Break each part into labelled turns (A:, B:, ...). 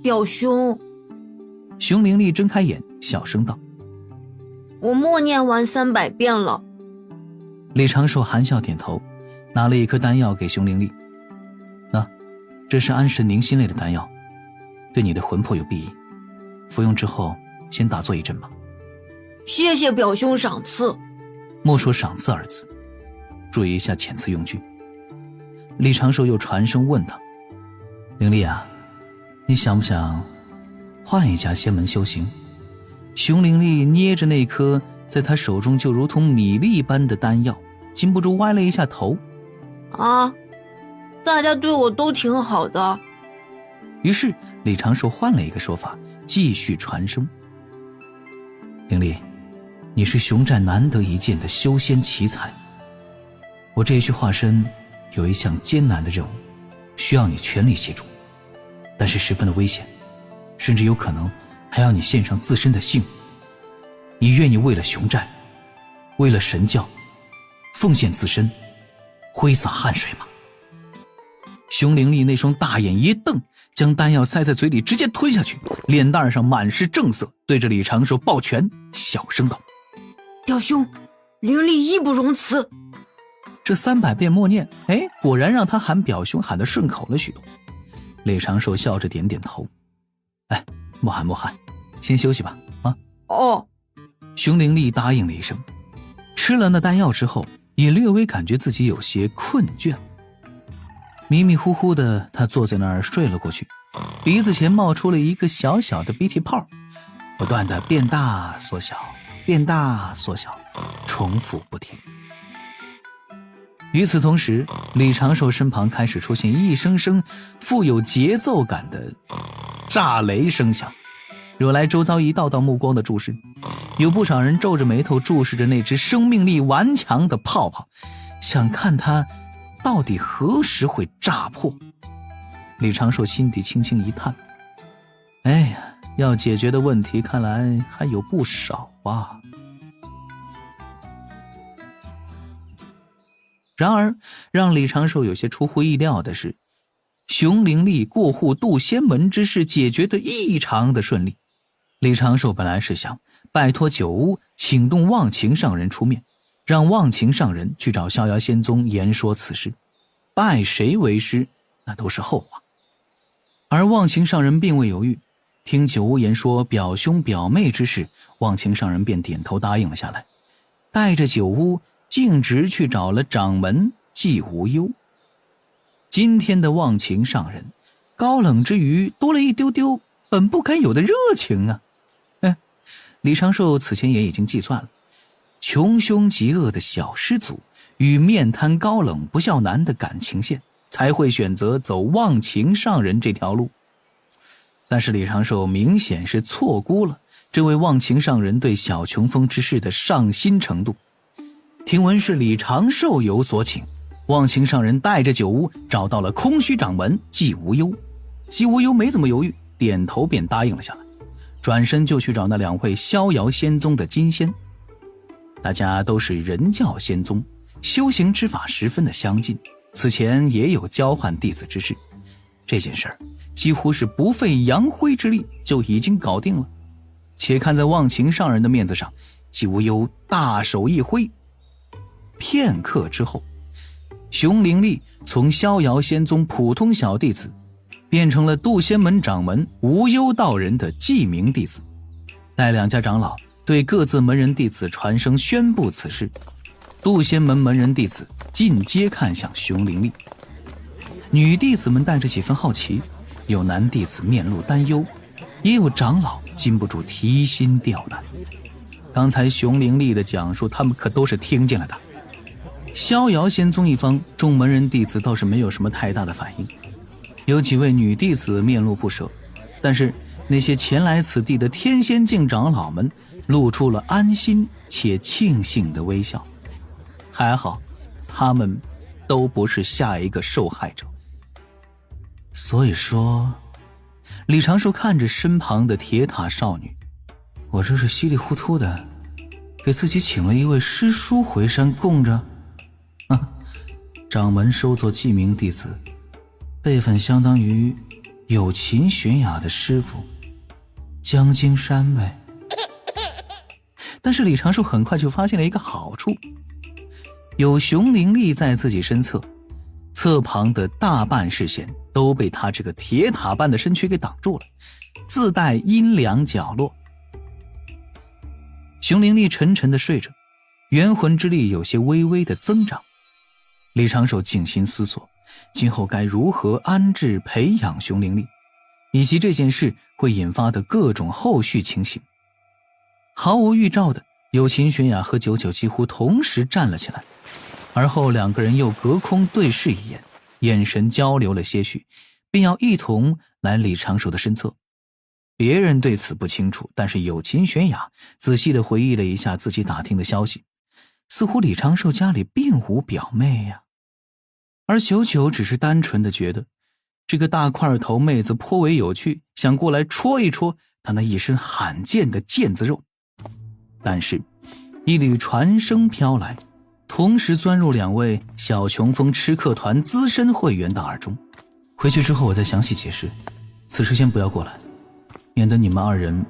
A: 表兄。
B: 熊灵力睁开眼，小声道：
A: 我默念完300遍了。
B: 李长寿含笑点头，拿了一颗丹药给熊灵力。这是安神宁心类的丹药，对你的魂魄有裨益，服用之后先打坐一阵吧。
A: 谢谢表兄赏赐。
B: 莫说赏赐二字，注意一下遣词用句。李长寿又传声问他：灵力啊，你想不想换一家仙门修行？熊灵力捏着那颗在他手中就如同米粒般的丹药，禁不住歪了一下头。
A: 大家对我都挺好的。
B: 于是李长寿换了一个说法，继续传声：灵力，你是熊寨难得一见的修仙奇才，我这一具化身有一项艰难的任务，需要你全力协助，但是十分的危险，甚至有可能还要你献上自身的性命。你愿意为了熊寨，为了神教，奉献自身，挥洒汗水吗？熊灵力那双大眼一瞪，将丹药塞在嘴里直接吞下去，脸蛋上满是正色，对着李长寿抱拳，小声道：
A: 表兄，灵力义不容辞。
B: 这300遍默念，果然让他喊表兄喊得顺口了许多。李长寿笑着点点头：莫喊，先休息吧。熊灵力答应了一声，吃了那丹药之后，也略微感觉自己有些困倦。迷迷糊糊的，他坐在那儿睡了过去，鼻子前冒出了一个小小的鼻涕泡，不断的变大缩小，变大缩小，重复不停。与此同时，李长寿身旁开始出现一声声富有节奏感的炸雷声响，惹来周遭一道道目光的注视。有不少人皱着眉头注视着那只生命力顽强的泡泡，想看它到底何时会炸破。李长寿心底轻轻一叹，要解决的问题看来还有不少啊。然而让李长寿有些出乎意料的是，熊灵力过户渡仙门之事解决得异常的顺利。李长寿本来是想拜托九巫请动忘情上人出面，让忘情上人去找逍遥仙宗言说此事，拜谁为师那都是后话。而忘情上人并未犹豫，听九巫言说表兄表妹之事，忘情上人便点头答应了下来，带着九巫径直去找了掌门季无忧。今天的忘情上人高冷之余多了一丢丢本不该有的热情啊。李长寿此前也已经计算了，穷凶极恶的小师祖与面瘫高冷不孝男的感情线，才会选择走忘情上人这条路。但是李长寿明显是错估了这位忘情上人对小琼峰之事的上心程度。听闻是李长寿有所请，忘情上人带着九巫找到了空虚掌门季无忧。季无忧没怎么犹豫，点头便答应了下来，转身就去找那2位逍遥仙宗的金仙。大家都是人教仙宗，修行之法十分的相近，此前也有交换弟子之事，这件事儿几乎是不费扬灰之力就已经搞定了。且看在忘情上人的面子上，季无忧大手一挥，片刻之后，熊灵力从逍遥仙宗普通小弟子变成了渡仙门掌门无忧道人的记名弟子，待2家长老对各自门人弟子传声宣布此事，渡仙门门人弟子尽皆看向熊灵力。女弟子们带着几分好奇，有男弟子面露担忧，也有长老禁不住提心吊胆。刚才熊灵力的讲述他们可都是听见了的。逍遥仙宗一方众门人弟子倒是没有什么太大的反应，有几位女弟子面露不舍，但是那些前来此地的天仙境长老们露出了安心且庆幸的微笑。还好他们都不是下一个受害者。所以说，李长寿看着身旁的铁塔少女，我这是稀里糊涂的给自己请了一位师叔回山供着。掌门收作记名弟子，辈分相当于有秦玄雅的师傅江金山呗。但是李长寿很快就发现了一个好处，有熊灵力在自己身侧，侧旁的大半视线都被他这个铁塔般的身躯给挡住了，自带阴凉角落。熊灵力沉沉地睡着，元魂之力有些微微的增长。李长寿静心思索，今后该如何安置培养熊灵力，以及这件事会引发的各种后续情形。毫无预兆的，有秦玄雅和九九几乎同时站了起来，而后两个人又隔空对视一眼，眼神交流了些许，便要一同来李长寿的身侧。别人对此不清楚，但是有秦玄雅仔细地回忆了一下自己打听的消息，似乎李长寿家里并无表妹呀。而九九只是单纯地觉得这个大块头妹子颇为有趣，想过来戳一戳她那一身罕见的腱子肉。但是一缕传声飘来，同时钻入两位小琼峰吃客团资深会员的耳中。回去之后我再详细解释，此时先不要过来，免得你们二人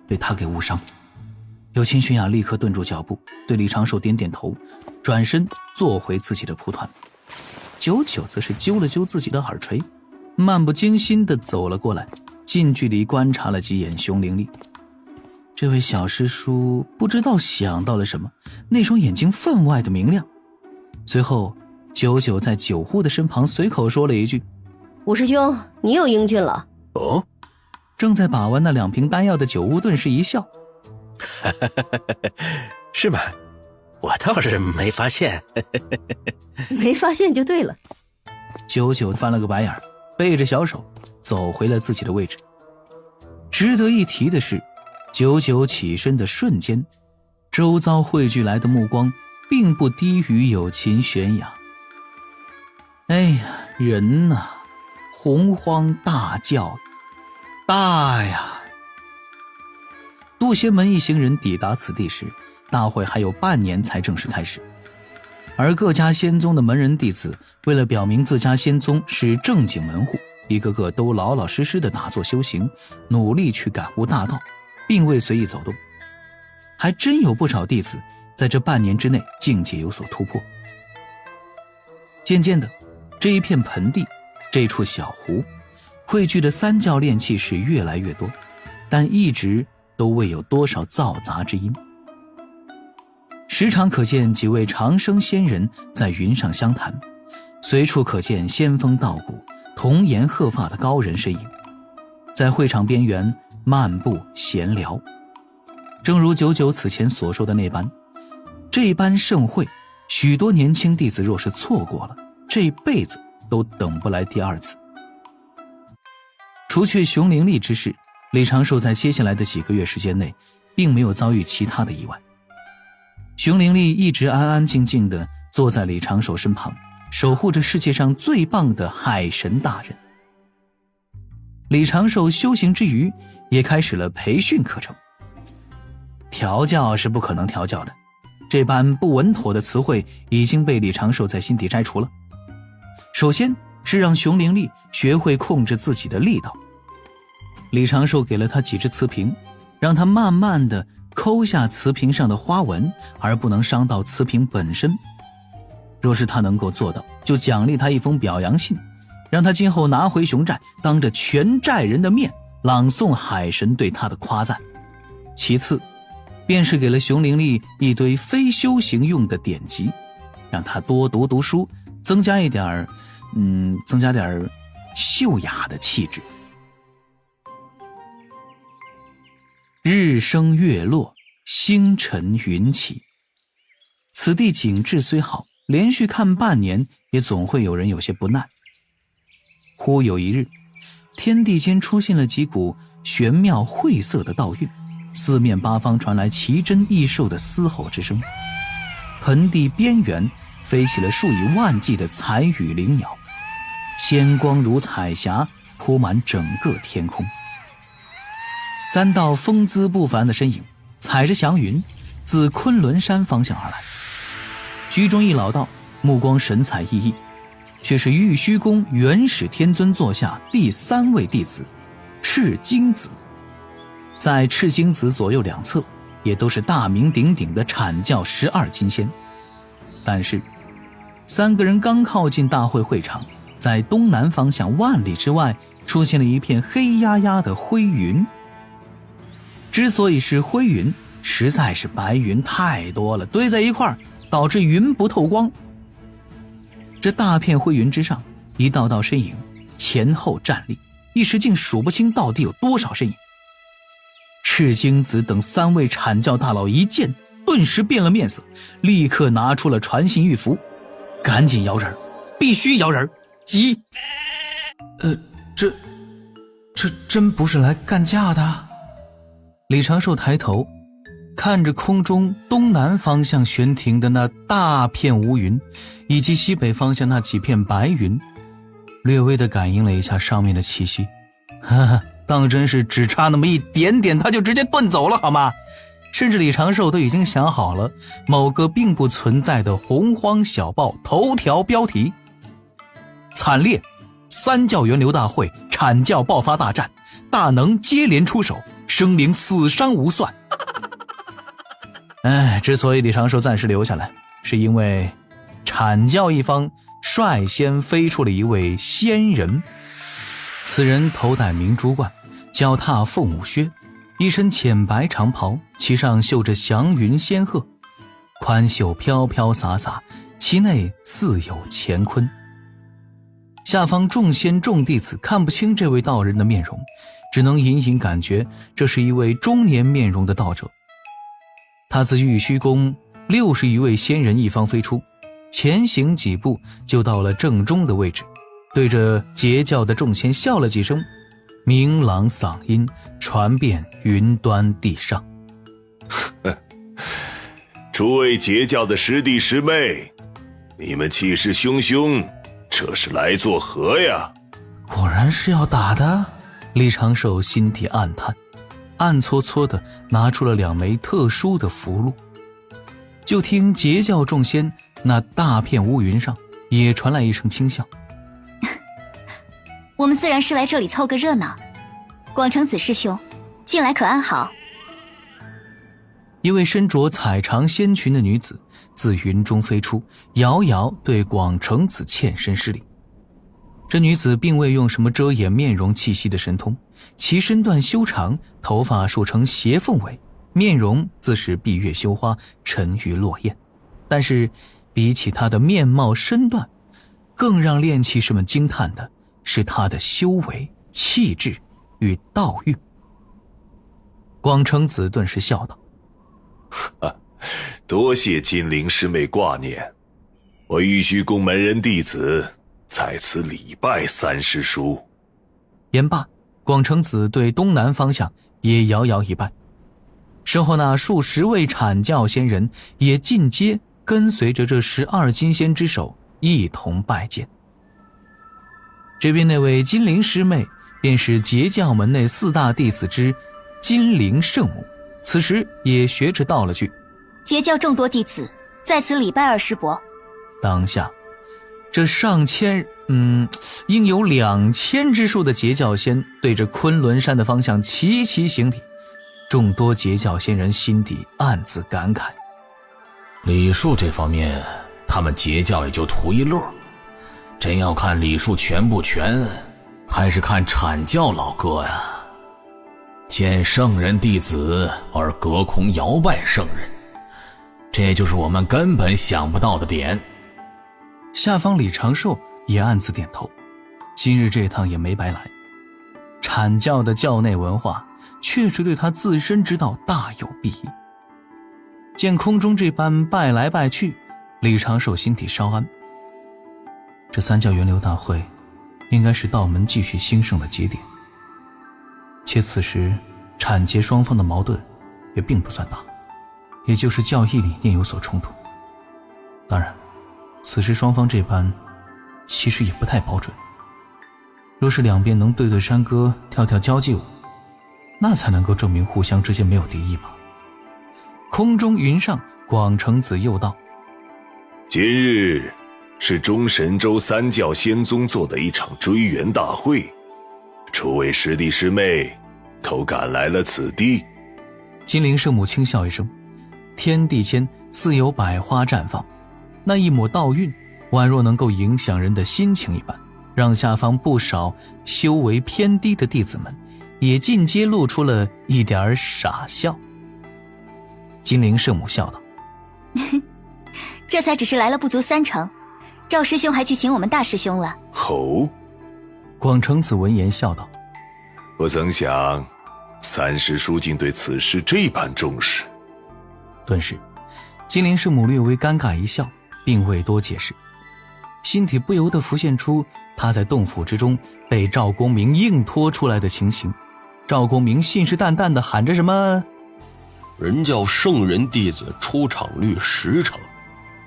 B: 被他给误伤。有秦玄雅立刻顿住脚步，对李长寿点点头，转身坐回自己的蒲团。九九则是揪了揪自己的耳垂，漫不经心地走了过来，近距离观察了几眼熊灵力。这位小师叔不知道想到了什么，那双眼睛分外的明亮。随后九九在九呼的身旁随口说了一句：
C: 五师兄，你有英俊了。
D: 哦，
B: 正在把玩那2瓶丹药的九呼顿时一笑：
D: 是吗？我倒是没发现。
C: 没发现就对了。
B: 九九翻了个白眼，背着小手走回了自己的位置。值得一提的是，九九起身的瞬间，周遭汇聚来的目光并不低于有秦玄雅。哎呀，人呐，洪荒大教大呀！渡仙门一行人抵达此地时，大会还有半年才正式开始，而各家仙宗的门人弟子为了表明自家仙宗是正经门户，一个个都老老实实的打坐修行，努力去感悟大道，并未随意走动。还真有不少弟子在这半年之内境界有所突破。渐渐的，这一片盆地，这处小湖，汇聚的三教炼气是越来越多，但一直都未有多少噪杂之音。时常可见几位长生仙人在云上相谈，随处可见仙风道骨、童颜鹤发的高人身影，在会场边缘漫步闲聊。正如九九此前所说的那般，这般盛会，许多年轻弟子若是错过了，这辈子都等不来第二次。除去熊灵力之事，李长寿在接下来的几个月时间内并没有遭遇其他的意外。熊灵力一直安安静静地坐在李长寿身旁，守护着世界上最棒的海神大人。李长寿修行之余也开始了培训课程。调教是不可能调教的，这般不稳妥的词汇已经被李长寿在心底摘除了。首先是让熊灵力学会控制自己的力道。李长寿给了他几只瓷瓶，让他慢慢地抠下瓷瓶上的花纹，而不能伤到瓷瓶本身。若是他能够做到，就奖励他一封表扬信，让他今后拿回熊寨，当着全寨人的面朗诵海神对他的夸赞。其次便是给了熊灵力一堆非修行用的典籍，让他多读读书，增加点秀雅的气质。日升月落，星辰云起，此地景致虽好，连续看半年也总会有人有些不耐。忽有一日，天地间出现了几股玄妙晦涩的道韵，四面八方传来奇珍异兽的嘶吼之声，盆地边缘飞起了数以万计的彩羽灵鸟，仙光如彩霞铺满整个天空。3道风姿不凡的身影踩着祥云自昆仑山方向而来，居中一老道目光神采奕奕，却是玉虚宫元始天尊座下第3位弟子赤精子。在赤精子左右两侧也都是大名鼎鼎的阐教12金仙。但是3个人刚靠近大会会场，在东南方向万里之外出现了一片黑压压的灰云。之所以是灰云，实在是白云太多了，堆在一块儿，导致云不透光。这大片灰云之上，一道道身影前后站立，一时竟数不清到底有多少身影。赤精子等3位阐教大佬一见，顿时变了面色，立刻拿出了传信玉符，赶紧摇人，必须摇人，急！这真不是来干架的？李长寿抬头看着空中东南方向悬停的那大片乌云，以及西北方向那几片白云，略微地感应了一下上面的气息。哈哈，当真是只差那么一点点，他就直接遁走了好吗？甚至李长寿都已经想好了某个并不存在的洪荒小报头条标题：惨烈3教源流大会，阐教爆发大战，大能接连出手，生灵死伤无算。之所以李长寿暂时留下来，是因为阐教一方率先飞出了一位仙人。此人头戴明珠冠，脚踏凤舞靴，一身浅白长袍，其上绣着祥云仙鹤，宽袖飘飘洒洒，其内似有乾坤。下方众仙众弟子看不清这位道人的面容，只能隐隐感觉这是一位中年面容的道者。他自玉虚宫60余位仙人一方飞出，前行几步就到了正中的位置，对着截教的众仙笑了几声，明朗嗓音传遍云端地上。
E: 诸位截教的师弟师妹，你们气势汹汹，这是来作何呀？
B: 果然是要打的。李长寿心底暗叹，暗搓搓地拿出了2枚特殊的符箓。就听截教众仙那大片乌云上也传来一声轻笑。
F: 我们自然是来这里凑个热闹，广成子师兄，近来可安好？
B: 一位身着彩长仙裙的女子自云中飞出，遥遥对广成子欠身施礼。这女子并未用什么遮掩面容气息的神通，其身段修长，头发束成斜凤尾，面容自是闭月羞花，沉鱼落雁。但是比起她的面貌身段，更让炼气士们惊叹的是她的修为、气质与道运。广成子顿时笑道：
E: 多谢金陵师妹挂念，我玉虚宫门人弟子在此礼拜3师叔。
B: 言罢，广成子对东南方向也遥遥一拜，身后那数十位阐教仙人也进阶跟随着这12金仙之手一同拜见。这边那位金陵师妹便是截教门内4大弟子之金陵圣母，此时也学着道了句：
F: 截教众多弟子在此礼拜2师伯。
B: 当下这上千应有2000之数的截教仙对着昆仑山的方向齐齐行礼，众多截教仙人心底暗自感慨，
G: 礼数这方面他们截教也就图一乐，真要看礼数全不全，还是看阐教老哥呀。见圣人弟子而隔空摇拜圣人，这就是我们根本想不到的点。
B: 下方李长寿也暗自点头，今日这趟也没白来，阐教的教内文化确实对他自身之道大有裨益。见空中这般拜来拜去，李长寿心底稍安。这3教源流大会应该是道门继续兴盛的节点，且此时阐截双方的矛盾也并不算大，也就是教义理念有所冲突。当然此时双方这般其实也不太保准，若是两边能对对山歌，跳跳交际舞，那才能够证明互相之间没有敌意嘛。空中云上，广成子又道：
E: 今日是中神州三教仙宗做的一场追元大会，诸位师弟师妹都赶来了此地。
B: 金陵圣母轻笑一声，天地间似有百花绽放，那一抹道韵宛若能够影响人的心情一般，让下方不少修为偏低的弟子们也尽皆露出了一点傻笑。金陵圣母笑道：
F: 这才只是来了不足3成，赵师兄还去请我们大师兄了。
E: 吼！
B: 广成子闻言笑道：
E: 不曾想三师叔竟对此事这般重视。
B: 顿时金陵圣母略微尴尬一笑，并未多解释，心底不由得浮现出他在洞府之中被赵公明硬拖出来的情形。赵公明信誓旦旦地喊着什么：
H: 人教圣人弟子出场率10成，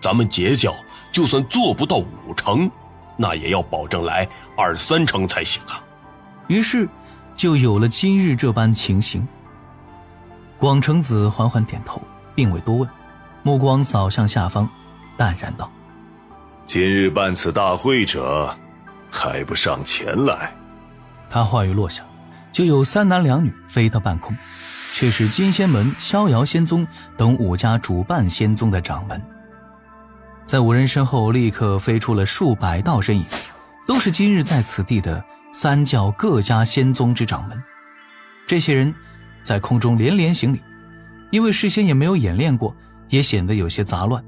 H: 咱们截教就算做不到5成，那也要保证来2-3成才行啊。
B: 于是就有了今日这般情形。广成子缓缓点头，并未多问，目光扫向下方，淡然道：
E: 今日办此大会者还不上前来？
B: 他话语落下，就有3男2女飞到半空，却是金仙门、逍遥仙宗等5家主办仙宗的掌门。在5人身后立刻飞出了数百道身影，都是今日在此地的3教各家仙宗之掌门。这些人在空中连连行礼，因为事先也没有演练过，也显得有些杂乱。